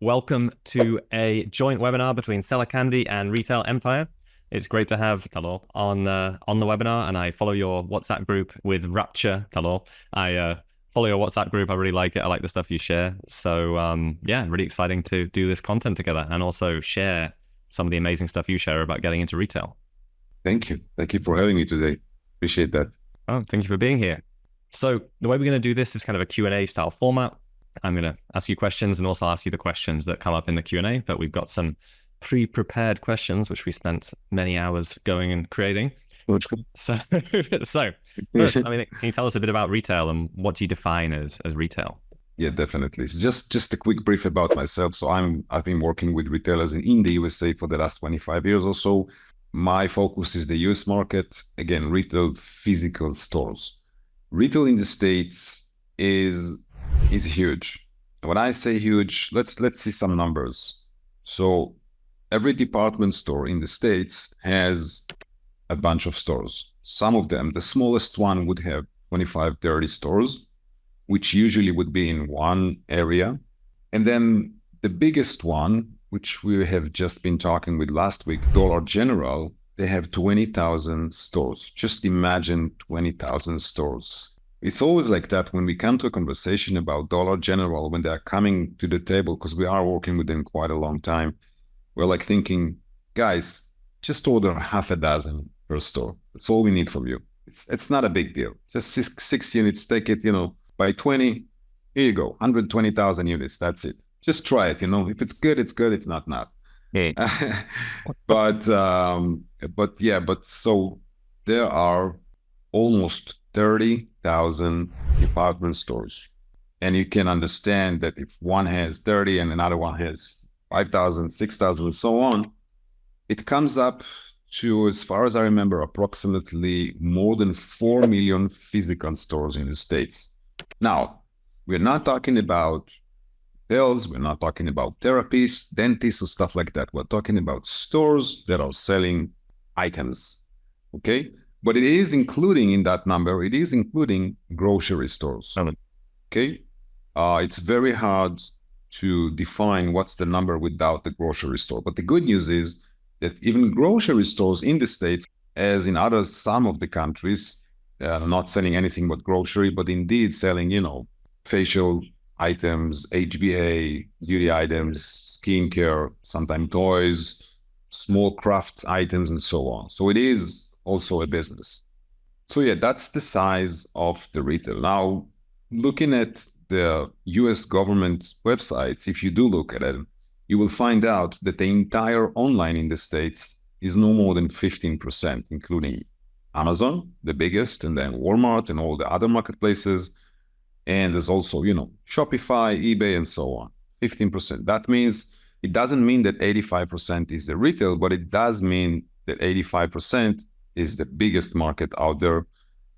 welcome to a joint webinar between Seller Candy and Retail Empire. It's great to have Talor on the webinar, and I follow your WhatsApp group with rapture, Talor. I follow your WhatsApp group. I really like it. I like the stuff you share. So yeah, really exciting to do this content together and also share some of the amazing stuff you share about getting into retail. Thank you. Thank you for having me today. Appreciate that. Oh, thank you for being here. So the way we're going to do this is kind of a Q&A style format. I'm going to ask you questions and also ask you the questions that come up in the Q&A, but we've got some pre-prepared questions, which we spent many hours going and creating. So first, I mean, can you tell us a bit about retail and what do you define as retail? Yeah, definitely. Just a quick brief about myself. So I've been working with retailers in the USA for the last 25 years or so. My focus is the US market. Again, retail physical stores. Retail in the States is huge. When I say huge, let's see some numbers. So every department store in the States has a bunch of stores. Some of them, the smallest one would have 25, 30 stores, which usually would be in one area. And then the biggest one, which we have just been talking with last week, Dollar General, they have 20,000 stores. Just imagine 20,000 stores. It's always like that when we come to a conversation about Dollar General, when they're coming to the table, because we are working with them quite a long time, we're like thinking, guys, just order half a dozen per store. That's all we need from you. It's not a big deal. Just six units, take it, by 20, here you go, 120,000 units. That's it. Just try it. If it's good, it's good. If not, not. Yeah. But so there are almost 30,000 department stores. And you can understand that if one has 30 and another one has 5,000, 6,000, and so on, it comes up to, as far as I remember, approximately more than 4 million physical stores in the States. Now, we're not talking about pills, we're not talking about therapists, dentists, or stuff like that. We're talking about stores that are selling items, okay? But it is including in that number, it is including grocery stores, okay? It's very hard to define what's the number without the grocery store. But the good news is that even grocery stores in the States, as in some of the countries, not selling anything but grocery, but indeed selling, facial items, HBA, beauty items, skincare, sometimes toys, small craft items, and so on. So it is also a business. So yeah, that's the size of the retail. Now, looking at the US government websites, if you do look at it, you will find out that the entire online in the States is no more than 15%, including Amazon, the biggest, and then Walmart and all the other marketplaces. And there's also, Shopify, eBay, and so on, 15%. That means, it doesn't mean that 85% is the retail, but it does mean that 85% is the biggest market out there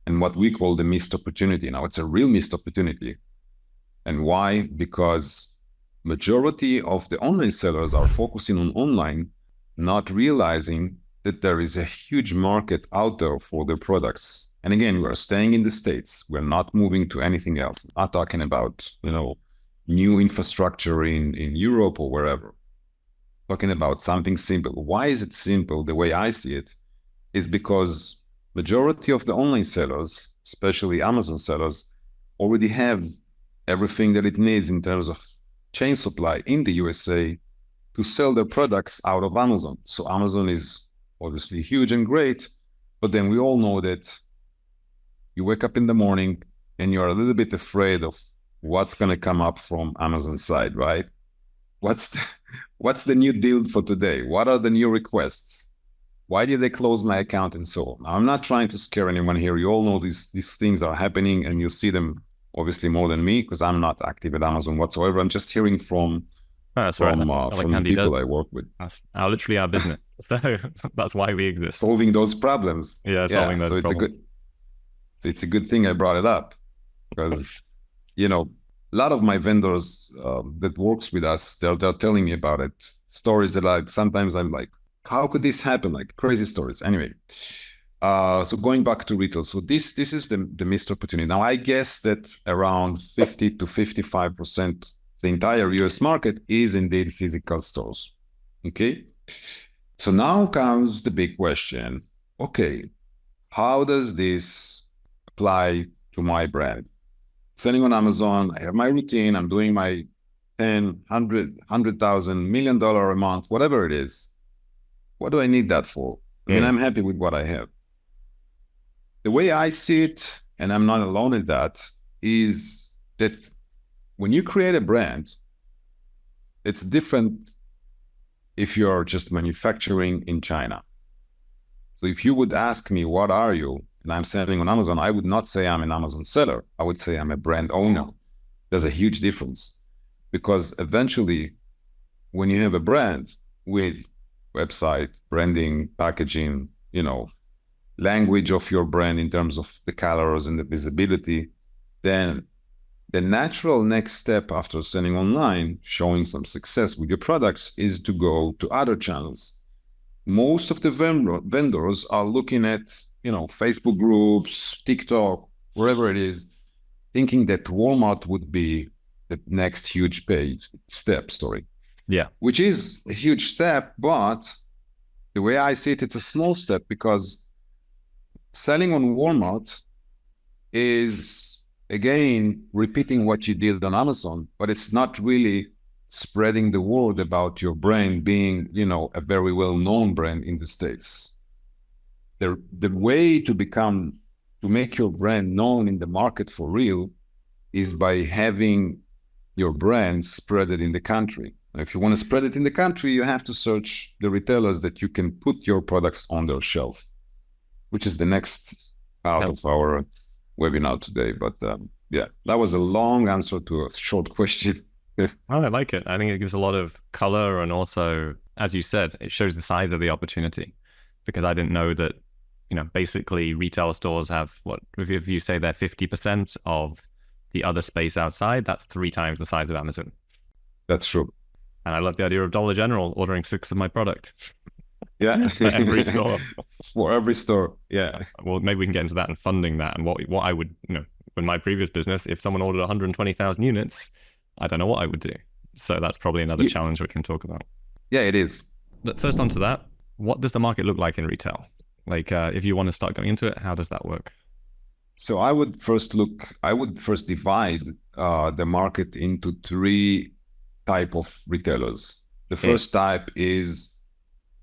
and what we call the missed opportunity. Now, it's a real missed opportunity. And why? Because majority of the online sellers are focusing on online, not realizing that there is a huge market out there for their products. And again, we're staying in the States. We're not moving to anything else. Not talking about, new infrastructure in Europe or wherever. Talking about something simple. Why is it simple? The way I see it is because majority of the online sellers, especially Amazon sellers, already have everything that it needs in terms of chain supply in the USA to sell their products out of Amazon. So Amazon is obviously huge and great, but then we all know that you wake up in the morning and you're a little bit afraid of what's going to come up from Amazon's side, right? What's the new deal for today? What are the new requests? Why did they close my account and so on? I'm not trying to scare anyone here. You all know these things are happening and you see them obviously more than me because I'm not active at Amazon whatsoever. I'm just hearing from the people I work with. That's literally our business. So that's why we exist. Solving those problems. Yeah, solving those problems. It's a good thing I brought it up because, a lot of my vendors that works with us, they're telling me about it. Stories that sometimes I'm like, how could this happen? Like crazy stories. Anyway, so going back to retail. So this is the missed opportunity. Now, I guess that around 50 to 55% the entire US market is indeed physical stores. Okay. So now comes the big question. Okay, how does this apply to my brand? Selling on Amazon, I have my routine, I'm doing my 10, 100, $100,000, $1 million a month, whatever it is. What do I need that for? I mean, I'm happy with what I have. The way I see it, and I'm not alone in that, is that when you create a brand, it's different if you're just manufacturing in China. So if you would ask me, what are you? And I'm selling on Amazon, I would not say I'm an Amazon seller. I would say I'm a brand owner. There's a huge difference, because eventually when you have a brand with website, branding, packaging, language of your brand in terms of the colors and the visibility, then the natural next step after selling online, showing some success with your products, is to go to other channels. Most of the vendors are looking at, Facebook groups, TikTok, wherever it is, thinking that Walmart would be the next huge step. Yeah. Which is a huge step, but the way I see it, it's a small step, because selling on Walmart is, again, repeating what you did on Amazon, but it's not really spreading the word about your brand being, a very well-known brand in the States. The way to make your brand known in the market for real is by having your brand spread it in the country. If you want to spread it in the country, you have to search the retailers that you can put your products on their shelf, which is the next part of our webinar today. But yeah, that was a long answer to a short question. I like it. I think it gives a lot of color, and also, as you said, it shows the size of the opportunity, because I didn't know that, basically retail stores have, if you say they're 50% of the other space outside, that's 3 times the size of Amazon. That's true. And I love the idea of Dollar General ordering 6 of my product. Yeah. For every store. For every store. Yeah. Well, maybe we can get into that and funding that, and what I would, in my previous business, if someone ordered 120,000 units, I don't know what I would do. So that's probably another challenge we can talk about. Yeah, it is. But first onto that, what does the market look like in retail? Like, if you want to start going into it, how does that work? So I would first divide the market into 3 type of retailers. The first type is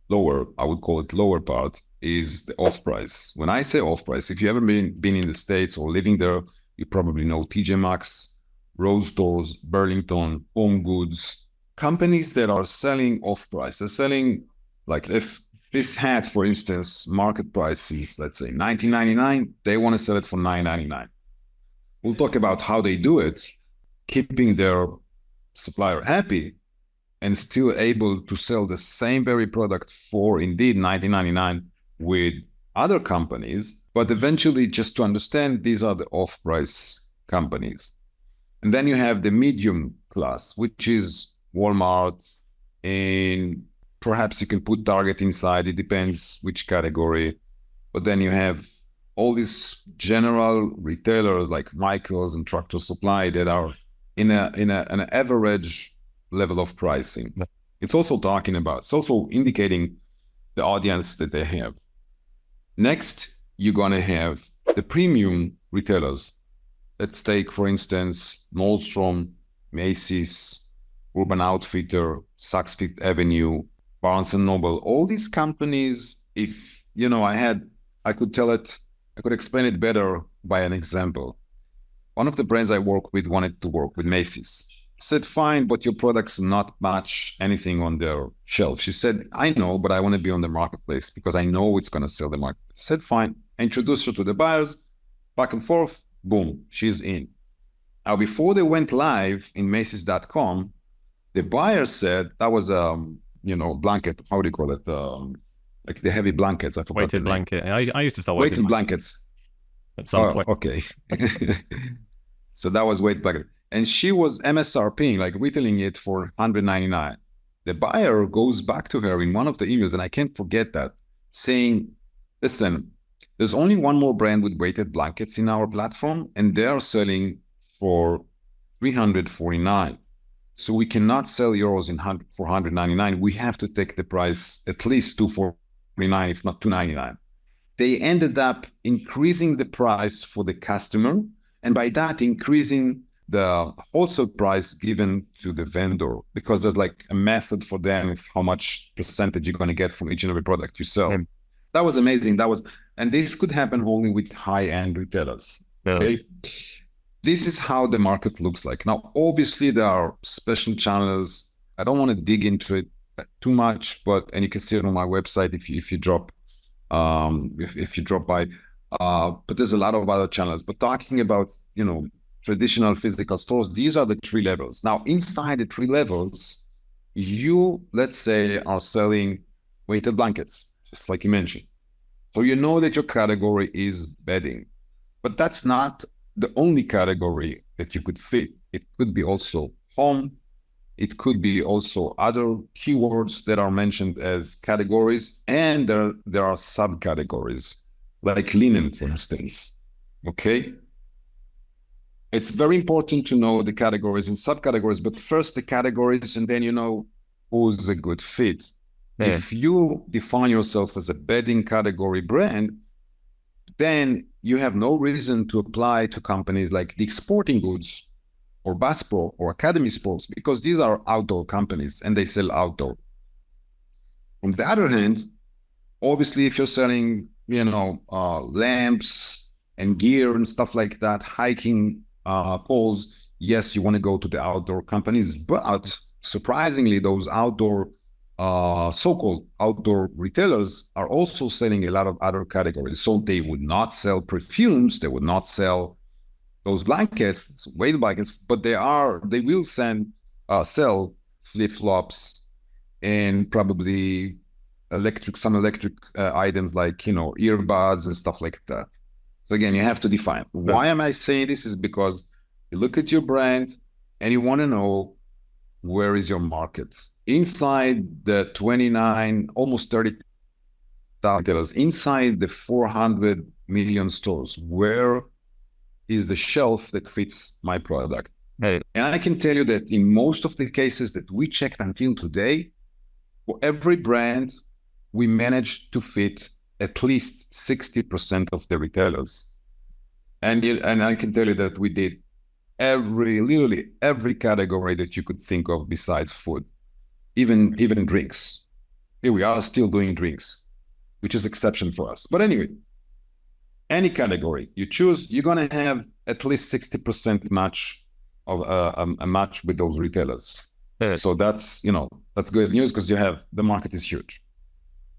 lower, I would call it lower part, is the off-price. When I say off-price, if you ever been in the States or living there, you probably know TJ Maxx, Rose Stores, Burlington, Home Goods, companies that are selling off-price. They're selling, like, if this hat, for instance, market price is, let's say, $19.99, they want to sell it for $9.99. We'll talk about how they do it, keeping their supplier happy and still able to sell the same very product for indeed $19.99 with other companies. But eventually, just to understand, these are the off-price companies. And then you have the medium class, which is Walmart, and perhaps you can put Target inside. It depends which category. But then you have all these general retailers like Michaels and Tractor Supply that are in an average level of pricing. It's also indicating the audience that they have. Next, you're gonna have the premium retailers. Let's take, for instance, Nordstrom, Macy's, Urban Outfitter, Saks Fifth Avenue, Barnes & Noble. All these companies, if I could explain it better by an example. One of the brands I work with wanted to work with Macy's. I said, fine, but your products not match anything on their shelf. She said, I know, but I want to be on the marketplace because I know it's going to sell the market. I said, fine. I introduced her to the buyers, back and forth, boom, she's in. Now, before they went live in Macy's.com, the buyer said, that was blanket, how do you call it? Like the heavy blankets. I forgot. Weighted blanket. I used to sell weighted blankets. At some point. Okay. So that was weighted blanket. And she was MSRPing, like retailing it for $199. The buyer goes back to her in one of the emails, and I can't forget that, saying, listen, there's only one more brand with weighted blankets in our platform, and they're selling for $349. So we cannot sell euros for 199. We have to take the price at least 249, if not 299. They ended up increasing the price for the customer, and by that increasing the wholesale price given to the vendor, because there's like a method for them of how much percentage you're going to get from each and every product you sell. That was amazing. And this could happen only with high-end retailers. Okay. This is how the market looks like. Now, obviously, there are special channels. I don't want to dig into it too much, and you can see it on my website if you drop by. But there's a lot of other channels. But talking about, traditional physical stores, these are the 3 levels. Now, inside the 3 levels, you, let's say, are selling weighted blankets, just like you mentioned. So you know that your category is bedding, but that's not the only category that you could fit. It could be also home. It could be also other keywords that are mentioned as categories, and there are subcategories like linen, for instance. Okay. It's very important to know the categories and subcategories, but first the categories, and then you know who's a good fit. Yeah. If you define yourself as a bedding category brand, then you have no reason to apply to companies like Dick's Sporting Goods or Bass Pro or Academy Sports, because these are outdoor companies and they sell outdoor. On the other hand, obviously, if you're selling, lamps and gear and stuff like that, hiking poles, yes, you want to go to the outdoor companies, but surprisingly, those outdoor so-called outdoor retailers are also selling a lot of other categories. So they would not sell perfumes, they would not sell those blankets, weighted blankets, but they will sell flip-flops and probably some electric items like, earbuds and stuff like that. So again, you have to define. Why am I saying this? Is because you look at your brand and you want to know where is your market. Inside the 29, almost 30 retailers, inside the 400 million stores, where is the shelf that fits my product? Hey. And I can tell you that in most of the cases that we checked until today, for every brand, we managed to fit at least 60% of the retailers. And I can tell you that we did literally every category that you could think of besides food, even drinks. Here we are still doing drinks, which is exception for us. But anyway, any category you choose, you're going to have at least 60% match of a match with those retailers. Yeah. So that's good news, because the market is huge.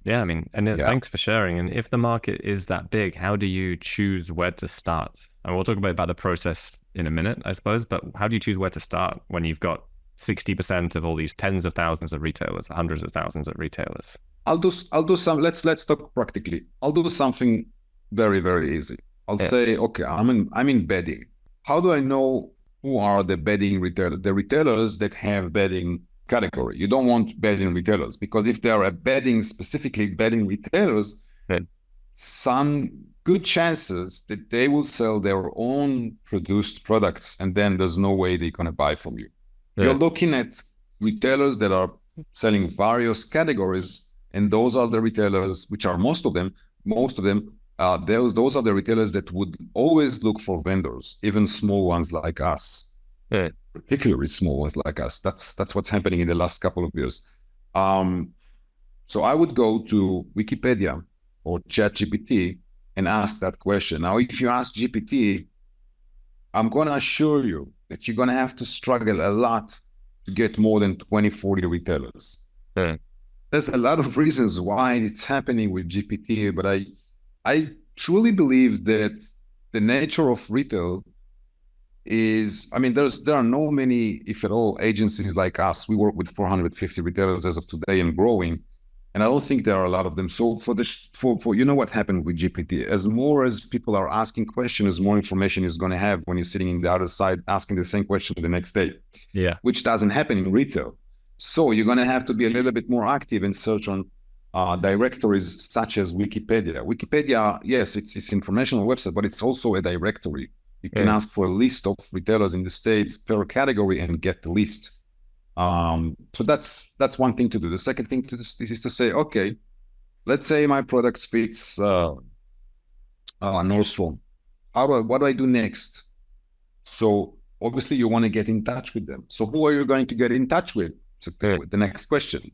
Yeah, I mean, and thanks for sharing. And if the market is that big, how do you choose where to start? And we'll talk about the process in a minute, I suppose, but how do you choose where to start when you've got 60% of all these tens of thousands of retailers, hundreds of thousands of retailers? I'll do some, let's talk practically. I'll do something very, very easy. I'll say, okay, I'm in bedding. How do I know who are the bedding retailers? The retailers that have bedding category. You don't want bedding retailers, because if they are specifically bedding retailers, some good chances that they will sell their own produced products, and then there's no way they're going to buy from you. You're looking at retailers that are selling various categories, and those are the retailers, which are most of them, those are the retailers that would always look for vendors, even small ones like us. Particularly small ones like us. That's what's happening in the last couple of years. So I would go to Wikipedia or ChatGPT and ask that question. Now, if you ask GPT, I'm going to assure you that you're going to have to struggle a lot to get more than 20, 40 retailers. There's a lot of reasons why it's happening with GPT, but I truly believe that the nature of retail is, there are no many, if at all, agencies like us. We work with 450 retailers as of today and growing, and I don't think there are a lot of them. So for you know what happened with GPT, as more as people are asking questions, more information is going to have when you're sitting in the other side asking the same question the next day. Yeah, which doesn't happen in retail. So you're going to have to be a little bit more active and search on directories such as Wikipedia. Wikipedia, yes, it's an informational website, but it's also a directory. You can ask for a list of retailers in the States per category and get the list. So that's one thing to do. The second thing to this is to say, okay, let's say my product fits Nordstrom. What do I do next? So obviously you want to get in touch with them. So who are you going to get in touch with? It's the next question.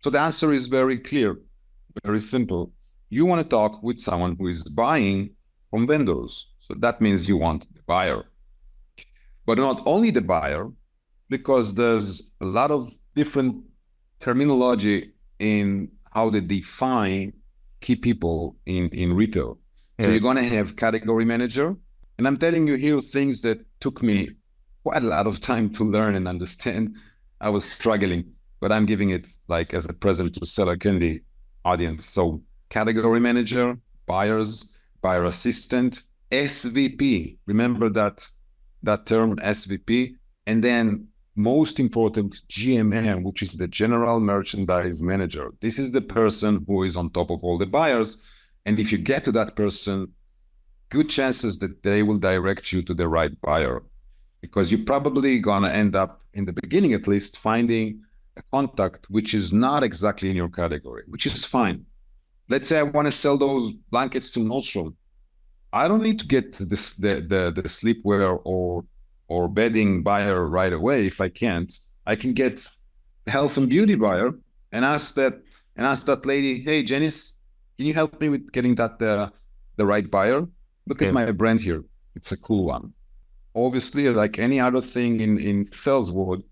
So the answer is very clear, very simple. You want to talk with someone who is buying from vendors. So that means you want the buyer. But not only the buyer, because there's a lot of different terminology in how they define key people in retail. So you're going to have category manager. And I'm telling you here things that took me quite a lot of time to learn and understand. I was struggling, but I'm giving it like as a present to Seller Candy audience. So category manager, buyers, buyer assistant, SVP. Remember that term SVP. And then most important, GMM, which is the general merchandise manager. This is the person who is on top of all the buyers. And if you get to that person, good chances that they will direct you to the right buyer, because you're probably going to end up, in the beginning at least, finding a contact which is not exactly in your category, which is fine. Let's say I want to sell those blankets to Nordstrom. I don't need to get the sleepwear or bedding buyer right away. If I can't, I can get health and beauty buyer and ask that lady, hey, Janice, can you help me with getting that the right buyer? Look at my brand here. It's a cool one. Obviously, like any other thing in sales world,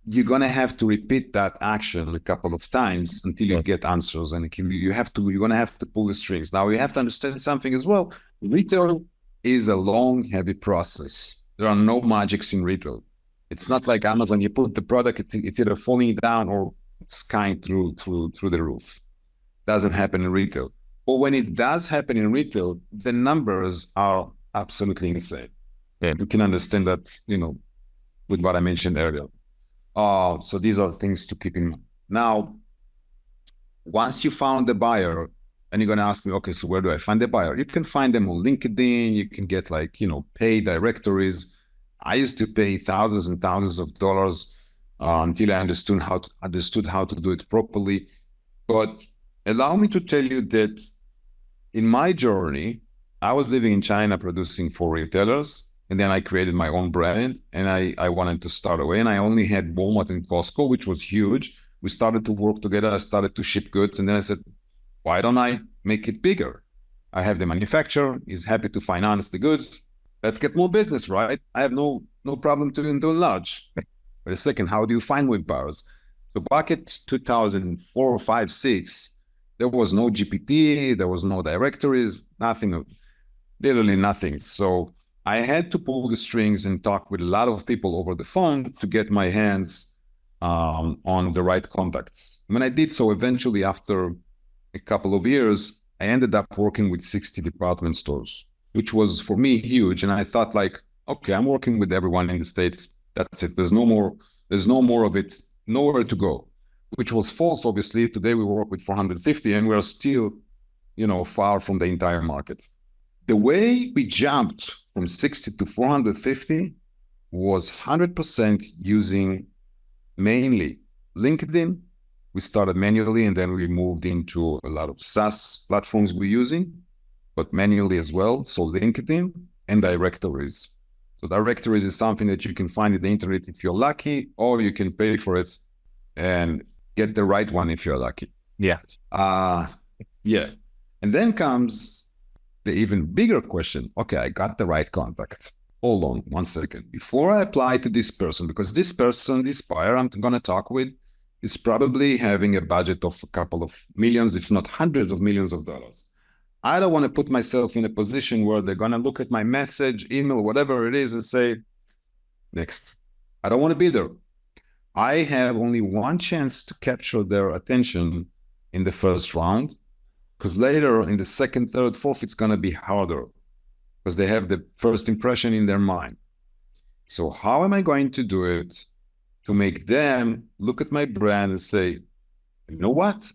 you're going to have to repeat that action a couple of times until you get answers. And you're going to have to pull the strings. Now, you have to understand something as well. Retail is a long, heavy process. There are no magics in retail. It's not like Amazon. You put the product, it's either falling down or skying through the roof. Doesn't happen in retail. But when it does happen in retail, the numbers are absolutely insane. You can understand that, with what I mentioned earlier. So these are things to keep in mind. Now, once you found the buyer, and you're going to ask me, okay, so where do I find the buyer? You can find them on LinkedIn. You can get paid directories. I used to pay thousands and thousands of dollars until I understood how to do it properly. But allow me to tell you that in my journey, I was living in China producing for retailers. And then I created my own brand, and I wanted to start away. And I only had Walmart and Costco, which was huge. We started to work together. I started to ship goods. And then I said, why don't I make it bigger? I have the manufacturer. He's happy to finance the goods. Let's get more business, right? I have no problem doing large. But a second, how do you find web buyers? So back at 2004, 5, 6, there was no GPT. There was no directories, nothing, literally nothing. So I had to pull the strings and talk with a lot of people over the phone to get my hands on the right contacts. When I did so, eventually, after a couple of years, I ended up working with 60 department stores, which was for me huge. And I thought, like, okay, I'm working with everyone in the States. That's it. There's no more of it, nowhere to go, which was false. Obviously, today we work with 450 and we're still, far from the entire market. The way we jumped from 60 to 450 was 100% using mainly LinkedIn. We started manually, and then we moved into a lot of SaaS platforms we're using, but manually as well. So LinkedIn and directories. So directories is something that you can find in the internet if you're lucky, or you can pay for it and get the right one if you're lucky. Yeah. Yeah. And then comes the even bigger question. Okay, I got the right contact. Hold on 1 second. Before I apply to this person, because this buyer I'm going to talk with is probably having a budget of a couple of millions, if not hundreds of millions of dollars. I don't want to put myself in a position where they're going to look at my message, email, whatever it is, and say, next. I don't want to be there. I have only one chance to capture their attention in the first round, because later in the second, third, fourth, it's going to be harder because they have the first impression in their mind. So how am I going to do it to make them look at my brand and say, you know what?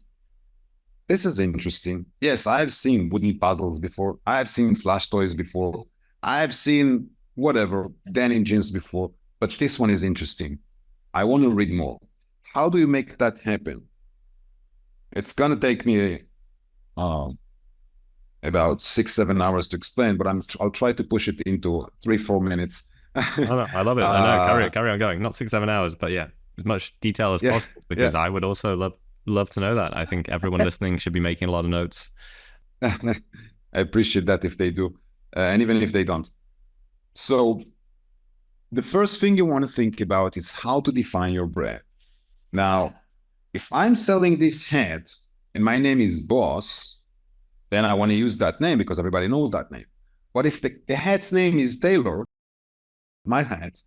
This is interesting. Yes, I've seen wooden puzzles before. I've seen flash toys before. I've seen whatever, denim jeans before, but this one is interesting. I want to read more. How do you make that happen? It's going to take me about 6-7 hours to explain, but I'll try to push it into 3-4 minutes. I love it. I know. Carry on going. Not 6-7 hours, but yeah, as much detail as possible, because I would also love to know that. I think everyone listening should be making a lot of notes. I appreciate that if they do, and even if they don't. So the first thing you want to think about is how to define your brand. Now, if I'm selling this hat and my name is Boss, then I want to use that name because everybody knows that name. But if the hat's name is Talor, my hat,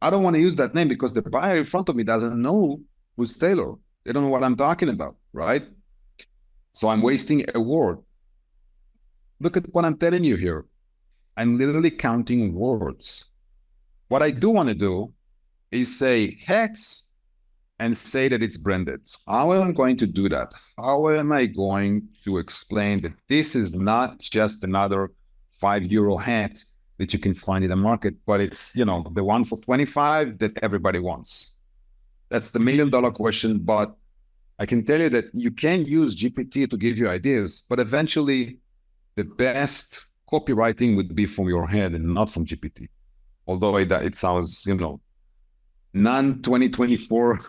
I don't want to use that name because the buyer in front of me doesn't know who's Talor. They don't know what I'm talking about, right? So I'm wasting a word. Look at what I'm telling you here. I'm literally counting words. What I do want to do is say hats and say that it's branded. How am I going to do that? How am I going to explain that this is not just another €5 hat that you can find in the market, but it's, the one for 25 that everybody wants? That's the $1 million question. But I can tell you that you can use GPT to give you ideas, but eventually the best copywriting would be from your head and not from GPT. Although it sounds, non-2024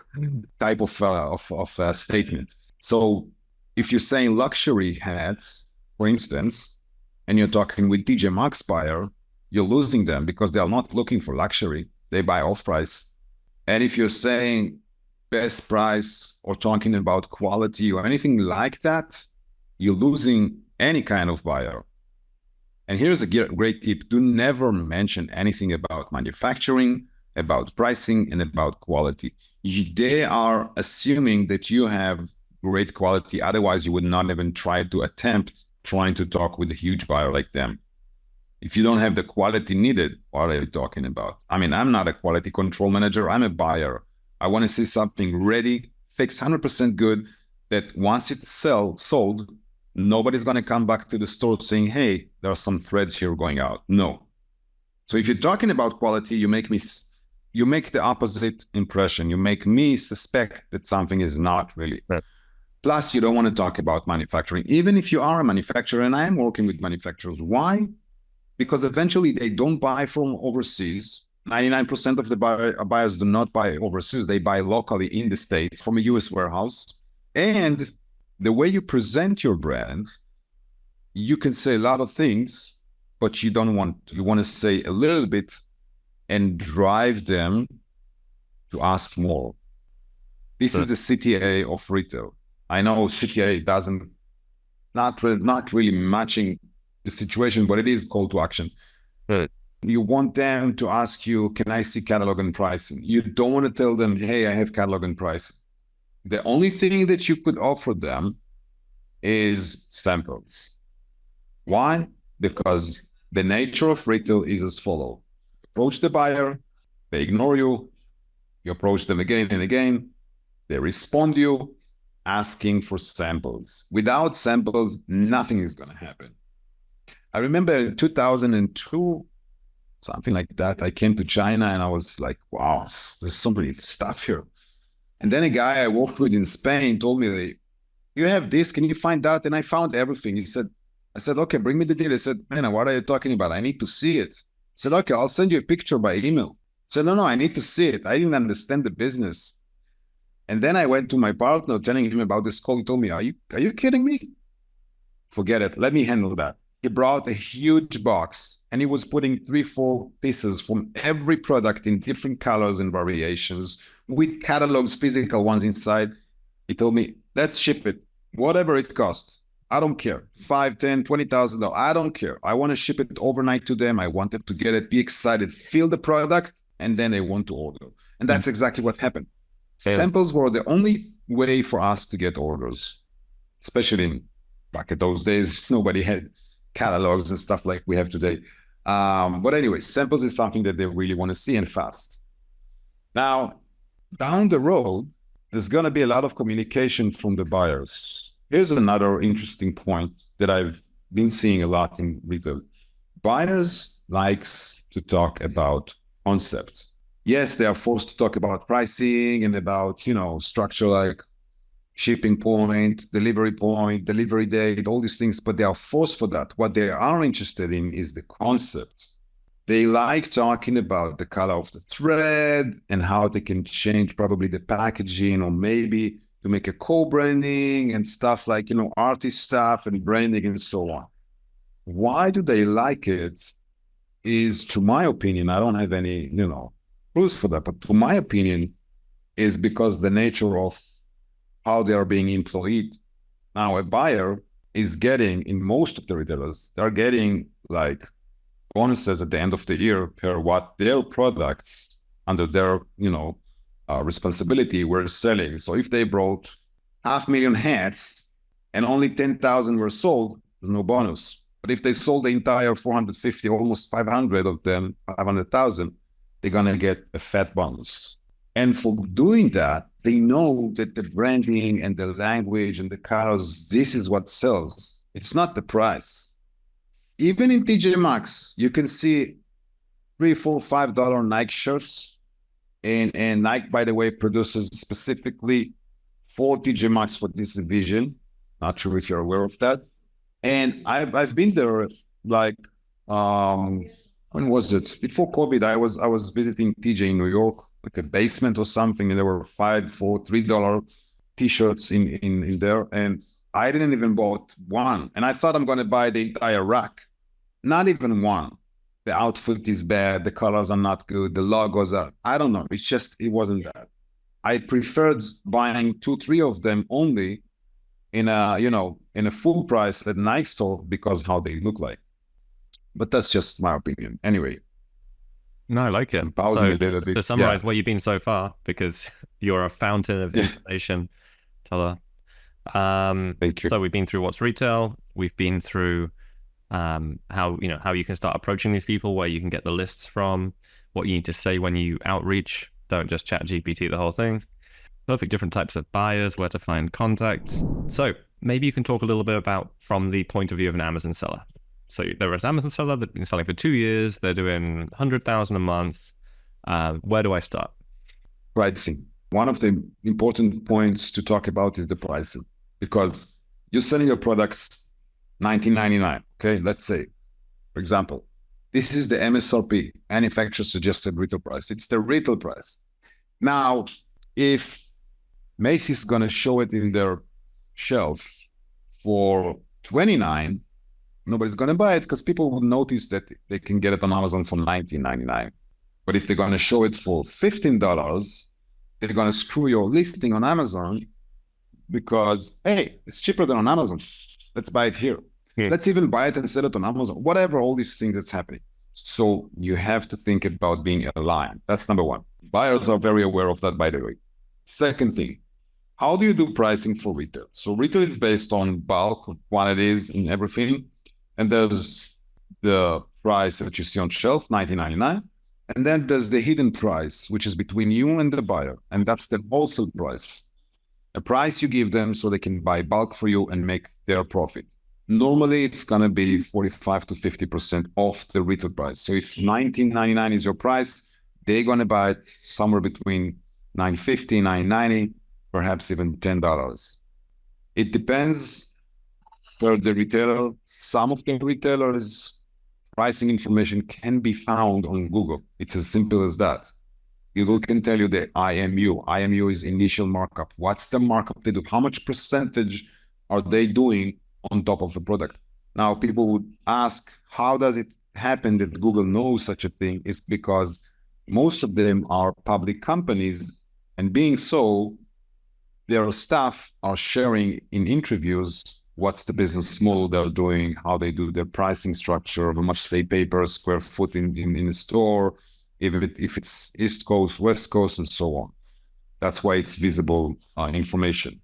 type of statement. So if you're saying luxury hats, for instance, and you're talking with DJ Maxx buyer, you're losing them because they are not looking for luxury. They buy off price. And if you're saying best price or talking about quality or anything like that, you're losing any kind of buyer. And here's a great tip. Do never mention anything about manufacturing, about pricing, and about quality. They are assuming that you have great quality. Otherwise, you would not even try to attempt trying to talk with a huge buyer like them. If you don't have the quality needed, what are you talking about? I mean, I'm not a quality control manager. I'm a buyer. I want to see something ready, fixed, 100% good, that once it's sold, nobody's going to come back to the store saying, hey, there are some threads here going out. No. So if you're talking about quality, you make the opposite impression. You make me suspect that something is not really. Right. Plus, you don't want to talk about manufacturing. Even if you are a manufacturer, and I am working with manufacturers. Why? Because eventually they don't buy from overseas. 99% of the buyers do not buy overseas. They buy locally in the States from a US warehouse. And the way you present your brand, you can say a lot of things, but you want to say a little bit and drive them to ask more. This is the CTA of retail. I know CTA doesn't not really matching the situation, but it is call to action. You want them to ask you, can I see catalog and pricing? You don't want to tell them, hey, I have catalog and pricing. The only thing that you could offer them is samples. Why? Because the nature of retail is as follows. Approach the buyer, they ignore you, you approach them again and again, they respond to you asking for samples. Without samples, nothing is going to happen. I remember in 2002, something like that, I came to China and I was like, wow, there's so many stuff here. And then a guy I worked with in Spain told me, you have this, can you find that? And I found everything. I said, okay, bring me the deal. I said, man, what are you talking about? I need to see it. I said, okay, I'll send you a picture by email. I said, no, I need to see it. I didn't understand the business. And then I went to my partner telling him about this call. He told me, are you kidding me? Forget it. Let me handle that. He brought a huge box and he was putting 3-4 pieces from every product in different colors and variations with catalogs, physical ones inside. He told me, let's ship it, whatever it costs. I don't care. $5,000, $10,000, $20,000. I don't care. I want to ship it overnight to them. I want them to get it, be excited, feel the product, and then they want to order. And that's exactly what happened. Samples were the only way for us to get orders, especially back in those days. Nobody had catalogs and stuff like we have today. But anyway, samples is something that they really want to see and fast. Now, down the road, there's going to be a lot of communication from the buyers. Here's another interesting point that I've been seeing a lot in retail. Buyers likes to talk about concepts. Yes, they are forced to talk about pricing and about, structure like shipping point, delivery date, all these things, but they are forced for that. What they are interested in is the concept. They like talking about the color of the thread and how they can change probably the packaging, or maybe to make a co-branding and stuff like, artist stuff and branding and so on. Why do they like it is, to my opinion, I don't have any, proofs for that, but to my opinion, is because the nature of how they are being employed. Now, a buyer is getting, in most of the retailers, they're getting like bonuses at the end of the year per what their products under their, responsibility were selling. So if they brought 500,000 hats and only 10,000 were sold, there's no bonus. But if they sold the entire 450, almost 500 of them, 500,000, they're going to get a fat bonus. And for doing that, they know that the branding and the language and the colors, this is what sells. It's not the price. Even in TJ Maxx, you can see $3, $4, $5 Nike shirts. And Nike, by the way, produces specifically for TJ Maxx for this division. Not sure if you're aware of that. And I've been there like when was it? Before COVID, I was visiting TJ in New York, like a basement or something, and there were $5, $4, $3 t-shirts in there, and I didn't even bought one. And I thought I'm gonna buy the entire rack. Not even one. The outfit is bad, the colors are not good, the logos are, I don't know. It wasn't that. I preferred buying 2, 3 of them only in a full price at Nike store because of how they look like. But that's just my opinion. Anyway. No, I like it. So just to summarize what you've been so far, because you're a fountain of information, Talor. Thank you. So we've been through what's retail. We've been through how you can start approaching these people, where you can get the lists from, what you need to say when you outreach. Don't just chat GPT the whole thing. Perfect different types of buyers, where to find contacts. So maybe you can talk a little bit about from the point of view of an Amazon seller. So there is an Amazon seller that's been selling for 2 years. They're doing 100,000 a month. Where do I start? Pricing. One of the important points to talk about is the pricing, because you're selling your products $19.99. Okay, let's say, for example, this is the MSRP, manufacturer suggested retail price. It's the retail price. Now, if Macy's is going to show it in their shelf for $29, nobody's going to buy it because people will notice that they can get it on Amazon for $19.99. But if they're going to show it for $15, they're going to screw your listing on Amazon because, hey, it's cheaper than on Amazon. Let's buy it here. Yeah. Let's even buy it and sell it on Amazon. Whatever, all these things that's happening. So you have to think about being aligned. That's number one. Buyers are very aware of that, by the way. Second thing, how do you do pricing for retail? So retail is based on bulk, quantities, and everything. And there's the price that you see on shelf, $19.99. And then there's the hidden price, which is between you and the buyer. And that's the wholesale price. A price you give them so they can buy bulk for you and make their profit. Normally, it's going to be 45 to 50% off the retail price. So if $19.99 is your price, they're going to buy it somewhere between $9.50, $9.90, perhaps even $10. It depends per the retailer. Some of the retailers' pricing information can be found on Google. It's as simple as that. Google can tell you the IMU. IMU is initial markup. What's the markup they do? How much percentage are they doing on top of the product? Now, people would ask, how does it happen that Google knows such a thing? It's because most of them are public companies, and being so, their staff are sharing in interviews what's the business model they're doing, how they do their pricing structure, how much they pay per square foot in a store, if it's East Coast, West Coast, and so on. That's why it's visible information.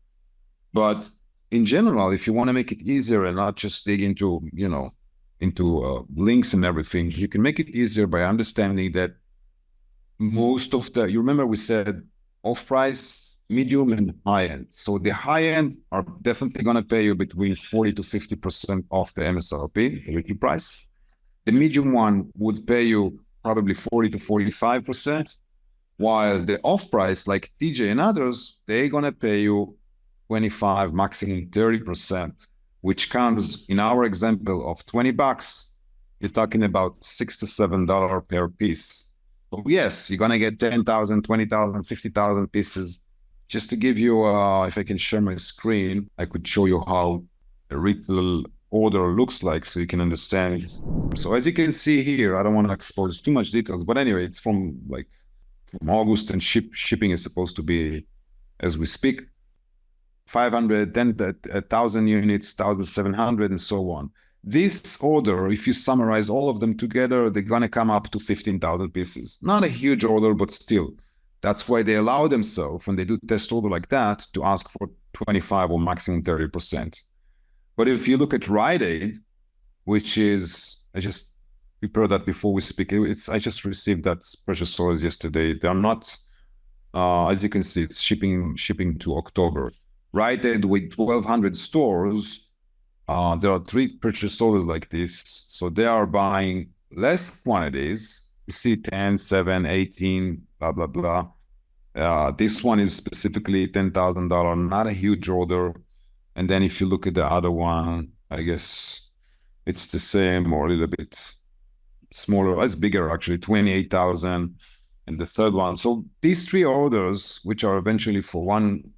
But in general, if you want to make it easier and not just dig into links and everything, you can make it easier by understanding that most of you remember we said off-price, medium, and high-end. So the high-end are definitely going to pay you between 40 to 50% off the MSRP, the retail price. The medium one would pay you probably 40 to 45%. While the off price, like TJ and others, they're gonna pay you 25, maximum 30%, which comes in our example of $20. You're talking about $6 to $7 per piece. So yes, you're gonna get 10,000, 20,000, 50,000 pieces. Just to give you, if I can share my screen, I could show you how a retail order looks like so you can understand it. So as you can see here, I don't want to expose too much details, but anyway, it's from August, and shipping is supposed to be, as we speak, 500, then 1,000 units, 1,700, and so on. This order, if you summarize all of them together, they're going to come up to 15,000 pieces. Not a huge order, but still. That's why they allow themselves, when they do test order like that, to ask for 25 or maximum 30%. But if you look at Rite Aid, which is, I just prepared that before we speak. I just received that purchase orders yesterday. They're not, as you can see, it's shipping to October. Rite Aid with 1,200 stores, there are 3 purchase orders like this. So they are buying less quantities. You see 10, 7, 18, blah, blah, blah. This one is specifically $10,000, not a huge order. And then if you look at the other one, I guess it's the same or a little bit smaller. It's bigger, actually, 28,000. And the third one. So these 3 orders, which are eventually for one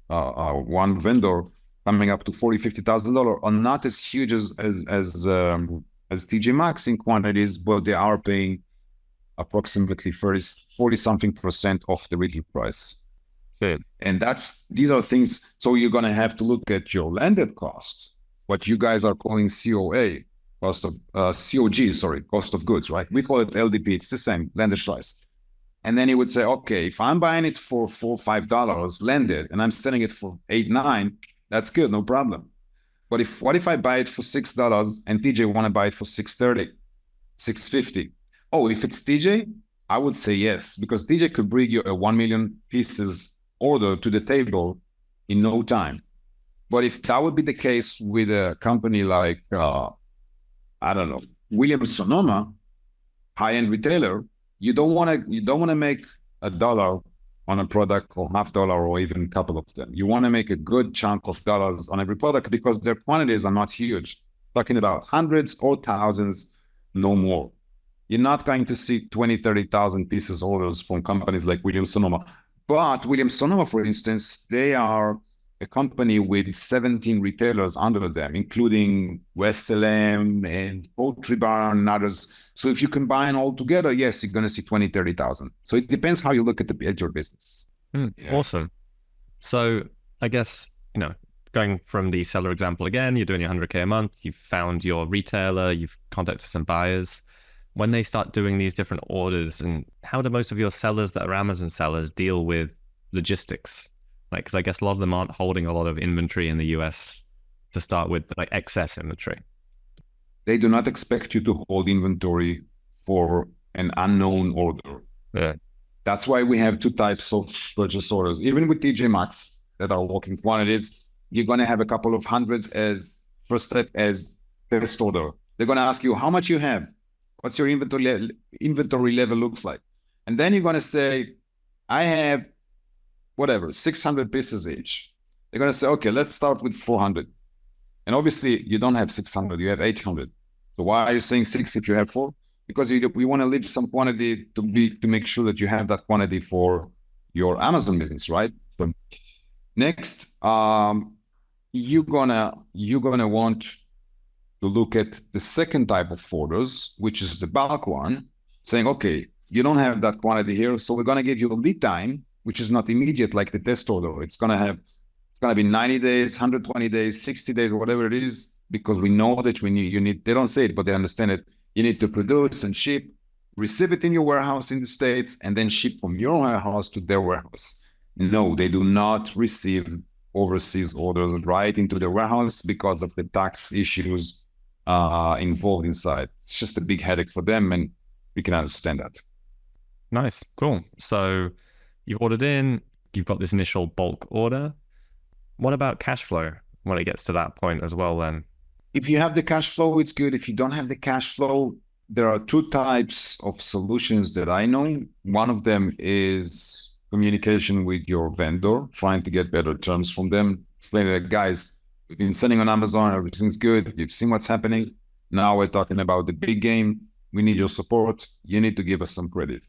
vendor, coming up to $40,000, $50,000, are not as huge as TJ Maxx in quantities, but they are paying approximately 40-something% off the retail price. Good. And these are things. So you're going to have to look at your landed cost, what you guys are calling COA, cost of cost of goods, right? We call it LDP. It's the same, landed price. And then you would say, okay, if I'm buying it for $4 or $5 landed and I'm selling it for $8, $9, that's good, no problem. But what if I buy it for $6 and TJ want to buy it for $6.30, $6.50? Oh, if it's TJ, I would say yes, because TJ could bring you a 1 million pieces order to the table in no time. But if that would be the case with a company like, I don't know, Williams-Sonoma, high-end retailer, you don't want to make $1 on a product or $0.50 or even a couple of them. You want to make a good chunk of dollars on every product because their quantities are not huge. Talking about hundreds or thousands, no more. You're not going to see 20, 30,000 pieces orders from companies like Williams-Sonoma. But Williams-Sonoma, for instance, they are a company with 17 retailers under them, including West LM and Poultry Barn and others. So if you combine all together, yes, you're going to see 20, 30,000. So it depends how you look at your business. Yeah. Awesome. So I guess, going from the seller example again, you're doing your 100K a month, you've found your retailer, you've contacted some buyers. When they start doing these different orders, and how do most of your sellers that are Amazon sellers deal with logistics? Because I guess a lot of them aren't holding a lot of inventory in the US to start with, like excess inventory. They do not expect you to hold inventory for an unknown order. Yeah. That's why we have 2 types of purchase orders. Even with TJ Maxx that are walking quantities, you're going to have a couple of hundreds as first step as test order. They're going to ask you how much you have, what's your inventory level looks like. And then you're going to say, I have whatever, 600 pieces each. They're going to say, okay, let's start with 400. And obviously you don't have 600, you have 800. So why are you saying 6 if you have 4? Because we want to leave some quantity to make sure that you have that quantity for your Amazon business, right? So next, you're gonna want to look at the second type of orders, which is the bulk one, saying, okay, you don't have that quantity here, so we're gonna give you a lead time, which is not immediate like the test order. It's gonna be 90 days, 120 days, 60 days, whatever it is, because we know that you need, they don't say it, but they understand it. You need to produce and ship, receive it in your warehouse in the States, and then ship from your warehouse to their warehouse. No, they do not receive overseas orders right into their warehouse because of the tax issues involved inside. It's just a big headache for them, and we can understand that. Nice, cool. So you've ordered in, you've got this initial bulk order. What about cash flow when it gets to that point as well then? If you have the cash flow, it's good. If you don't have the cash flow, there are two types of solutions that I know. One of them is communication with your vendor, trying to get better terms from them. Explaining that, guys, we've been selling on Amazon, everything's good. You've seen what's happening. Now we're talking about the big game. We need your support. You need to give us some credit.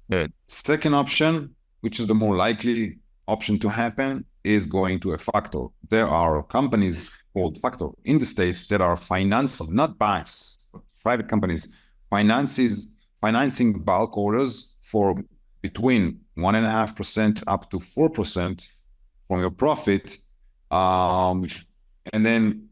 The second option, which is the more likely option to happen, is going to a factor. There are companies called factor in the States that are financing, not banks, but private companies, financing bulk orders for between 1.5% up to 4% from your profit. And then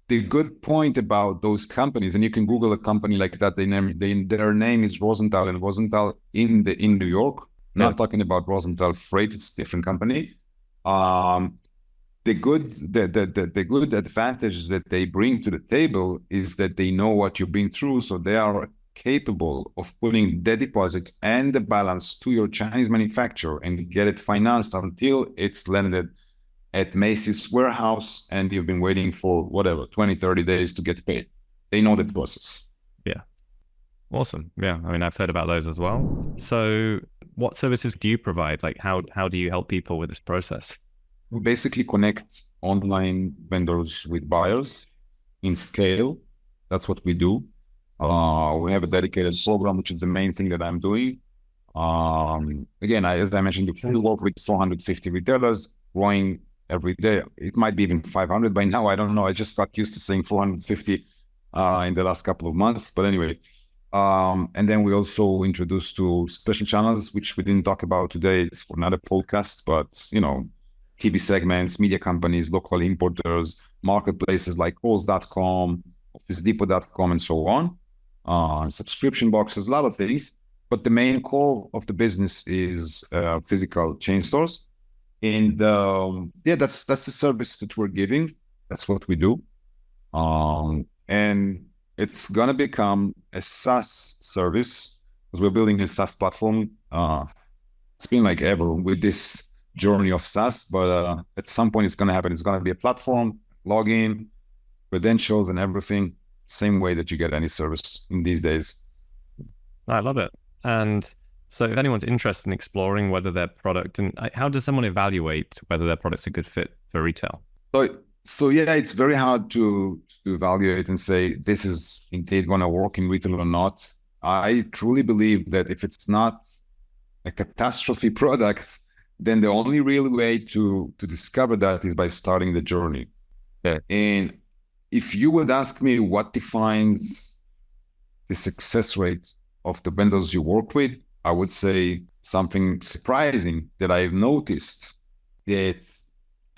the good point about those companies, and you can Google a company like that, their name is Rosenthal and Rosenthal in New York. Not talking about Rosenthal Freight, it's a different company. The good advantage that they bring to the table is that they know what you've been through, so they are capable of putting the deposit and the balance to your Chinese manufacturer and get it financed until it's landed at Macy's warehouse and you've been waiting for whatever, 20, 30 days to get paid. They know the process. Yeah. Awesome. Yeah. I mean, I've heard about those as well. So what services do you provide? Like how do you help people with this process? We basically connect online vendors with buyers in scale. That's what we do. We have a dedicated program, which is the main thing that I'm doing. Again, as I mentioned before, we work with 450 retailers, growing every day. It might be even 500 by now. I don't know. I just got used to saying 450 in the last couple of months. But anyway, and then we also introduced to special channels, which we didn't talk about today. It's for another podcast, but TV segments, media companies, local importers, marketplaces like Kohl's.com, OfficeDepot.com, and so on. Subscription boxes, a lot of things. But the main core of the business is physical chain stores. And that's the service that we're giving. That's what we do. And it's going to become a SaaS service because we're building a SaaS platform. It's been like ever with this journey of SaaS, but at some point it's going to happen. It's going to be a platform, login, credentials, and everything. Same way that you get any service in these days. I love it. And so if anyone's interested in exploring whether their product, and how does someone evaluate whether their product's a good fit for retail? So yeah, it's very hard to evaluate and say this is indeed going to work in retail or not. I truly believe that if it's not a catastrophe product, then the only real way to discover that is by starting the journey. Yeah. And if you would ask me what defines the success rate of the vendors you work with, I would say something surprising that I've noticed, that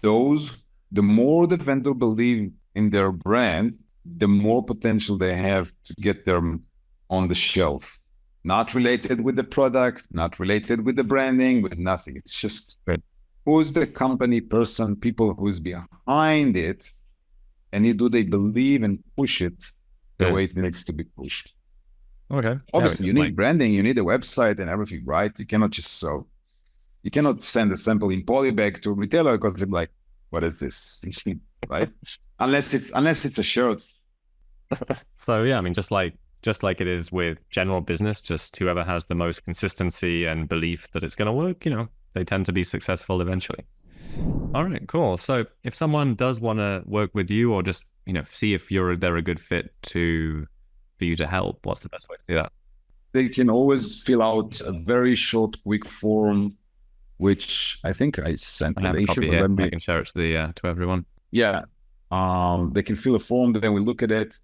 the more the vendor believe in their brand, the more potential they have to get them on the shelf. Not related with the product, not related with the branding, with nothing. It's just who's the company person, people who's behind it, and do they believe and push it the way it needs to be pushed. Okay. Obviously, you need branding, you need a website and everything, right? You cannot just sell. You cannot send a sample in poly bag to a retailer because they're like, what is this? Right? Unless it's a shirt. So yeah, I mean, just like it is with general business, just whoever has the most consistency and belief that it's going to work, they tend to be successful eventually. All right, cool. So if someone does want to work with you or just, see if they're a good fit for you to help, what's the best way to do that? They can always fill out a very short, quick form, which I think I sent. I have a copy here. I can share it to everyone. Yeah. They can fill a form, then we look at it,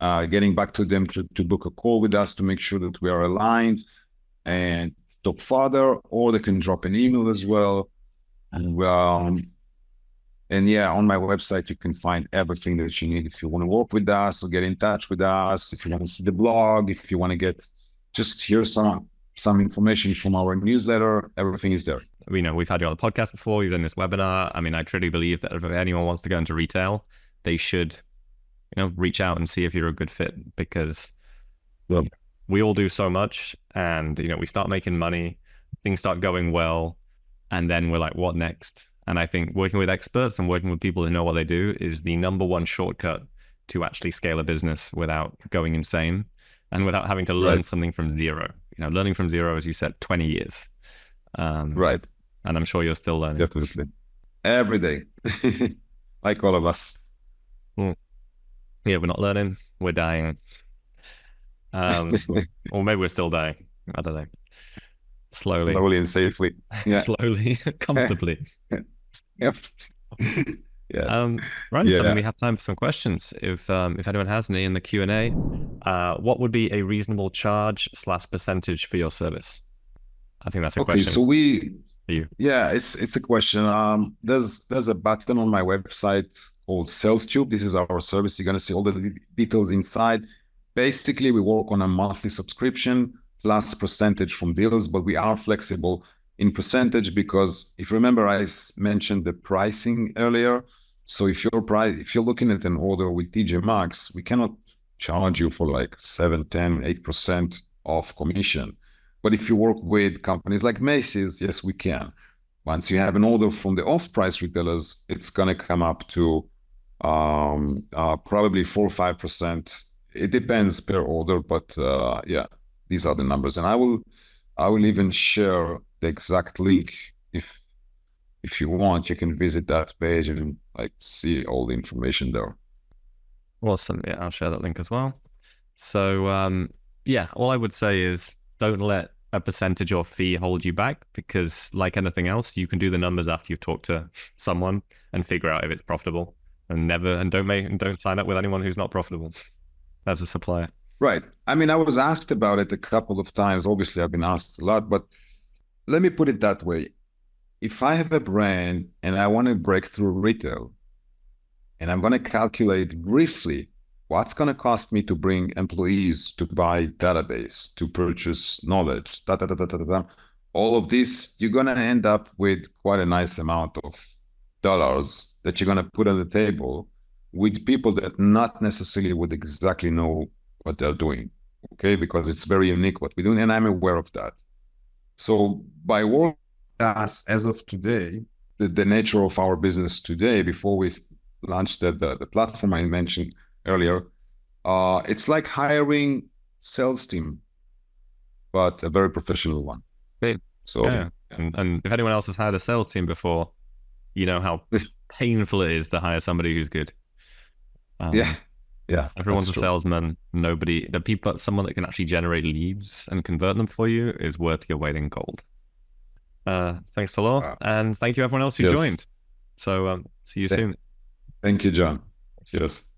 getting back to them to book a call with us to make sure that we are aligned and talk further, or they can drop an email as well. And yeah, on my website, you can find everything that you need if you want to work with us or get in touch with us, if you want to see the blog, if you want to just hear some information from our newsletter, everything is there. We've had you on the podcast before, you've done this webinar. I mean, I truly believe that if anyone wants to go into retail, they should, reach out and see if you're a good fit, because we all do so much and, we start making money, things start going well, and then we're like, what next? And I think working with experts and working with people who know what they do is the number one shortcut to actually scale a business without going insane. and without having to learn something from zero. Learning from zero, as you said, 20 years. Right. And I'm sure you're still learning. Definitely. Every day. Like all of us. Yeah, we're not learning, we're dying. Or maybe we're still dying. I don't know. Slowly and safely. Yeah. Slowly, comfortably. Yep. Yeah. Right. So then we have time for some questions. If anyone has any in the Q&A, what would be a reasonable charge / percentage for your service? I think that's a question. So you. Yeah, it's a question. There's a button on my website called Sales Tube. This is our service. You're gonna see all the details inside. Basically, we work on a monthly subscription plus percentage from deals, but we are flexible in percentage because if you remember, I mentioned the pricing earlier. So if you're looking at an order with TJ Maxx, we cannot charge you for like 7, 10, 8% off commission. But if you work with companies like Macy's, yes, we can. Once you have an order from the off-price retailers, it's going to come up to probably 4 or 5%. It depends per order, but yeah, these are the numbers. And I will even share the exact link if you want. You can visit that page and like see all the information there. Awesome. Yeah, I'll share that link as well. So yeah, all I would say is don't let a percentage or fee hold you back, because like anything else, you can do the numbers after you've talked to someone and figure out if it's profitable. And don't sign up with anyone who's not profitable as a supplier. Right. I mean, I was asked about it a couple of times. Obviously, I've been asked a lot, but let me put it that way. If I have a brand and I want to break through retail, and I'm going to calculate briefly what's going to cost me to bring employees to buy database, to purchase knowledge, all of this, you're going to end up with quite a nice amount of dollars that you're going to put on the table with people that not necessarily would exactly know what they're doing, okay? Because it's very unique what we're doing, and I'm aware of that. So by working as of today, the nature of our business today, before we launched the platform I mentioned earlier, it's like hiring sales team, but a very professional one. So yeah. And if anyone else has hired a sales team before, you know how painful it is to hire somebody who's good. Yeah, everyone's a salesman. Someone that can actually generate leads and convert them for you is worth your weight in gold. Thanks, Talor, and thank you everyone else who joined. So see you soon. Thank you, John. Yes.